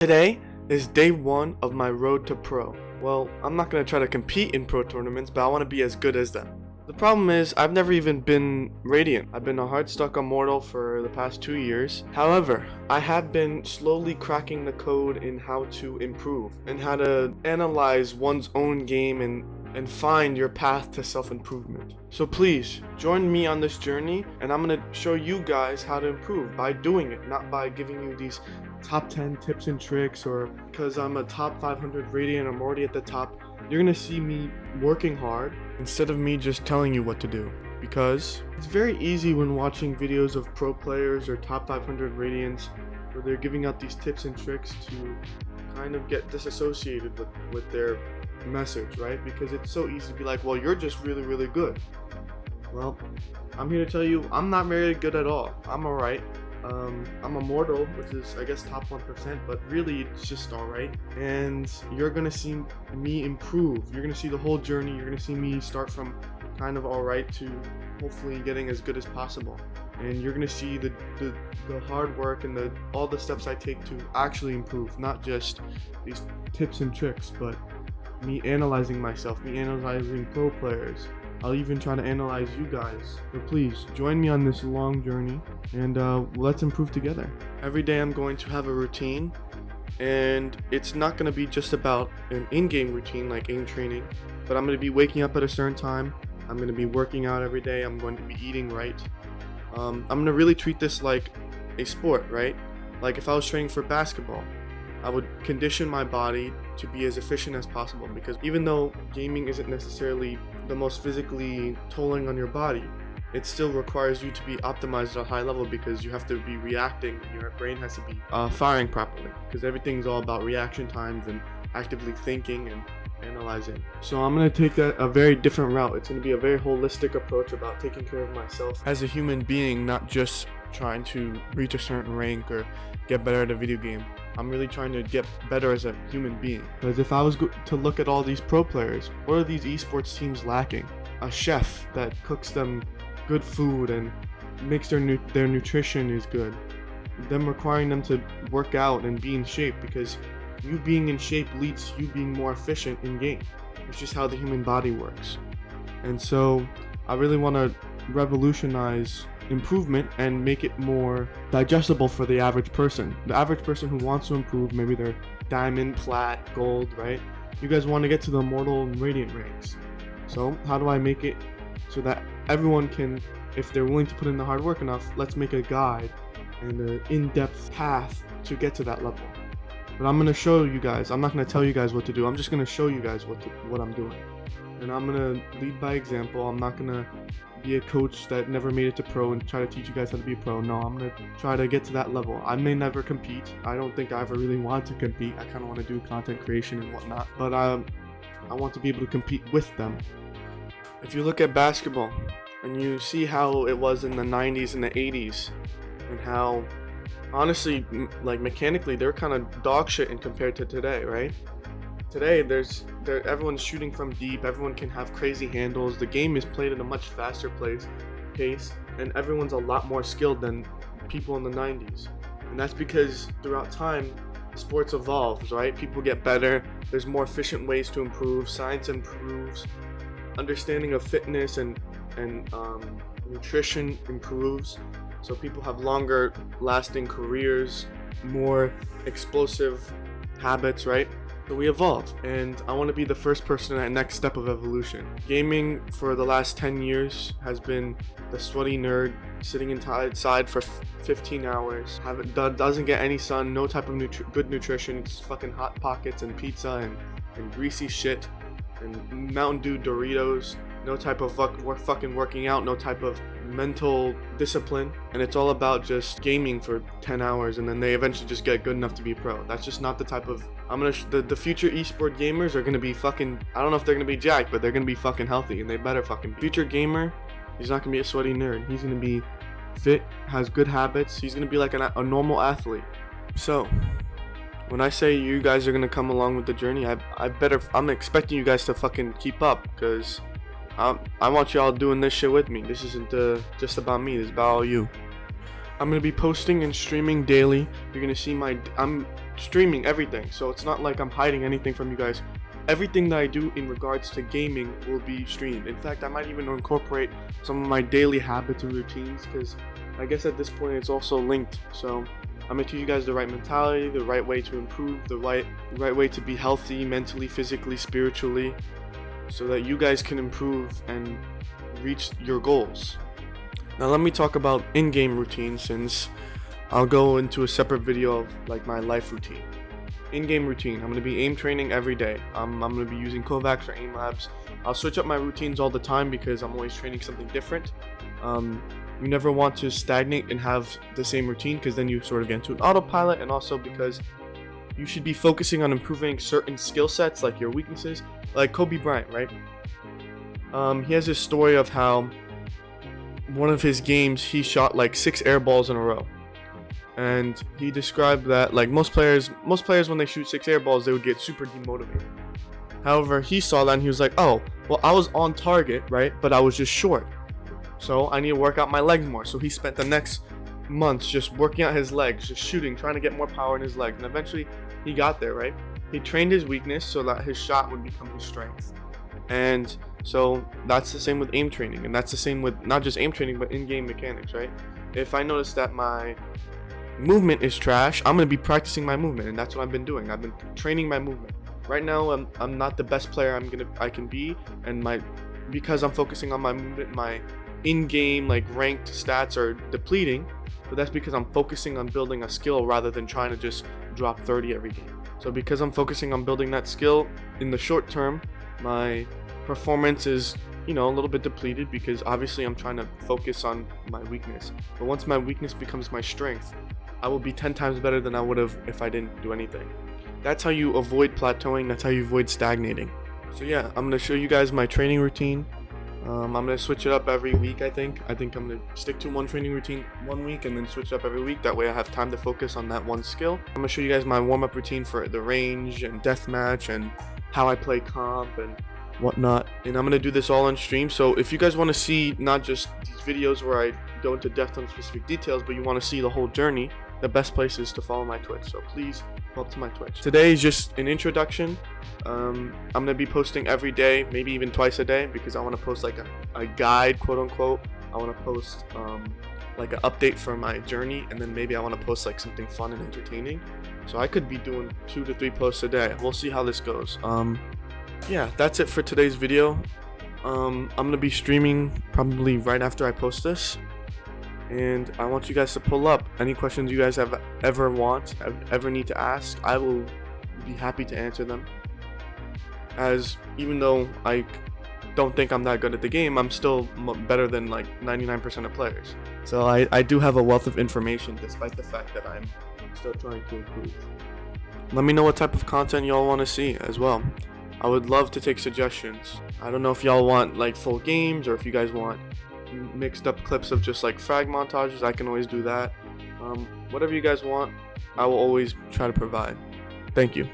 Today is day one of my road to pro. Well, I'm not going to try to compete in pro tournaments, but I want to be as good as them. The problem is, I've never even been Radiant. I've been a Heartstuck Immortal for the past 2 years. However, I have been slowly cracking the code in how to improve and how to analyze one's own game and find your path to self-improvement. So please, join me on this journey, and I'm going to show you guys how to improve by doing it, not by giving you these top 10 tips and tricks, or because I'm a top 500 Radiant, I'm already at the top. You're gonna see me working hard instead of me just telling you what to do, because it's very easy when watching videos of pro players or top 500 Radiants where they're giving out these tips and tricks to kind of get disassociated with their message, right? Because it's so easy to be like, well, you're just really good. Well, I'm here to tell you I'm not very good at all. I'm alright. I'm Immortal, which is, I guess, top 1%, but really it's just alright. And you're gonna see me improve. You're gonna see the whole journey. You're gonna see me start from kind of alright to hopefully getting as good as possible. And you're gonna see the hard work and all the steps I take to actually improve, not just these tips and tricks, but me analyzing myself, me analyzing pro players. I'll even try to analyze you guys. So please, join me on this long journey, and let's improve together. Every day I'm going to have a routine, and it's not going to be just about an in-game routine like aim training, but I'm going to be waking up at a certain time. I'm going to be working out every day. I'm going to be eating right. I'm going to really treat this like a sport, right? Like if I was training for basketball, I would condition my body to be as efficient as possible, because even though gaming isn't necessarily the most physically tolling on your body, it still requires you to be optimized at a high level, because you have to be reacting, your brain has to be firing properly, because everything's all about reaction times and actively thinking and analyzing. So I'm going to take a very different route. It's going to be a very holistic approach about taking care of myself as a human being, not just trying to reach a certain rank or get better at a video game. I'm really trying to get better as a human being. Because if I was to look at all these pro players, what are these esports teams lacking? A chef that cooks them good food and makes their nutrition is good. Them requiring them to work out and be in shape, because you being in shape leads to you being more efficient in game. It's just how the human body works. And so I really want to revolutionize improvement and make it more digestible for the average person. The average person who wants to improve, maybe they're diamond, plat, gold, right? You guys want to get to the Immortal and Radiant ranks. So how do I make it so that everyone can, if they're willing to put in the hard work enough, let's make a guide and an in-depth path to get to that level. But I'm going to show you guys. I'm not going to tell you guys what to do. I'm just going to show you guys what I'm doing. And I'm going to lead by example. I'm not going to be a coach that never made it to pro and try to teach you guys how to be a pro. No, I'm going to try to get to that level. I may never compete. I don't think I ever really want to compete. I kind of want to do content creation and whatnot. But I want to be able to compete with them. If you look at basketball and you see how it was in the 90s and the 80s, and how honestly, like mechanically, they're kind of dog shit in compared to today, right? Today, everyone's shooting from deep. Everyone can have crazy handles. The game is played at a much faster pace, and everyone's a lot more skilled than people in the 90s. And that's because throughout time, sports evolves, right? People get better. There's more efficient ways to improve. Science improves. Understanding of fitness and nutrition improves. So people have longer lasting careers, more explosive habits, right? So we evolve, and I want to be the first person at the next step of evolution. Gaming for the last 10 years has been the sweaty nerd sitting inside for 15 hours, doesn't get any sun, no type of good nutrition. It's fucking Hot Pockets and pizza and greasy shit and Mountain Dew Doritos. No type of fucking working out, no type of mental discipline, and it's all about just gaming for 10 hours, and then they eventually just get good enough to be pro. That's just not the type of, the future esport gamers are gonna be fucking, I don't know if they're gonna be jacked, but they're gonna be fucking healthy, and they better fucking be. Future gamer, he's not gonna be a sweaty nerd. He's gonna be fit, has good habits. He's gonna be like a normal athlete. So when I say you guys are gonna come along with the journey, I'm expecting you guys to fucking keep up, because I want y'all doing this shit with me. This isn't just about me. This is about all you. I'm gonna be posting and streaming daily. You're gonna see I'm streaming everything, so it's not like I'm hiding anything from you guys. Everything that I do in regards to gaming will be streamed. In fact, I might even incorporate some of my daily habits and routines, because I guess at this point it's also linked. So I'm gonna teach you guys the right mentality, the right way to improve, the right way to be healthy mentally, physically, spiritually, so that you guys can improve and reach your goals. Now let me talk about in-game routine, since I'll go into a separate video of like my life routine. In-game routine, I'm going to be aim training every day. I'm going to be using Kovacs or Aim Labs. I'll switch up my routines all the time because I'm always training something different. You never want to stagnate and have the same routine, because then you sort of get into an autopilot, and also because you should be focusing on improving certain skill sets, like your weaknesses, like Kobe Bryant, right? He has this story of how one of his games he shot like 6 air balls in a row. And he described that like most players when they shoot 6 air balls, they would get super demotivated. However, he saw that and he was like, oh, well, I was on target, right? But I was just short. So I need to work out my legs more. So he spent the next months just working out his legs, just shooting, trying to get more power in his legs. And eventually he got there, right? He trained his weakness so that his shot would become his strength. And so that's the same with aim training. And that's the same with not just aim training, but in-game mechanics, right? If I notice that my movement is trash, I'm going to be practicing my movement, and that's what I've been doing. I've been training my movement. Right now I'm not the best player I can be, and because I'm focusing on my movement, my in-game like ranked stats are depleting, but that's because I'm focusing on building a skill rather than trying to just drop 30 every game. So because I'm focusing on building that skill in the short term, my performance is a little bit depleted, because obviously I'm trying to focus on my weakness. But once my weakness becomes my strength, I will be 10 times better than I would have if I didn't do anything. That's how you avoid plateauing. That's how you avoid stagnating. So yeah, I'm going to show you guys my training routine. I'm going to switch it up every week, I think. I'm going to stick to one training routine one week and then switch up every week. That way I have time to focus on that one skill. I'm going to show you guys my warm-up routine for the range and deathmatch and how I play comp and whatnot. And I'm going to do this all on stream. So if you guys want to see not just these videos where I go into depth on specific details, but you want to see the whole journey, the best place is to follow my Twitch. So please go up to my Twitch. Today is just an introduction. I'm going to be posting every day, maybe even twice a day, because I want to post like a guide, quote unquote. I want to post like an update for my journey, and then maybe I want to post like something fun and entertaining. So I could be doing 2 to 3 posts a day. We'll see how this goes. Yeah, that's it for today's video. I'm going to be streaming probably right after I post this. And I want you guys to pull up any questions you guys ever need to ask. I will be happy to answer them. As even though I don't think I'm that good at the game, I'm still better than like 99% of players. So I do have a wealth of information, despite the fact that I'm still trying to improve. Let me know what type of content y'all want to see as well. I would love to take suggestions. I don't know if y'all want like full games, or if you guys want mixed up clips of just like frag montages. I can always do that. Whatever you guys want, I will always try to provide. Thank you.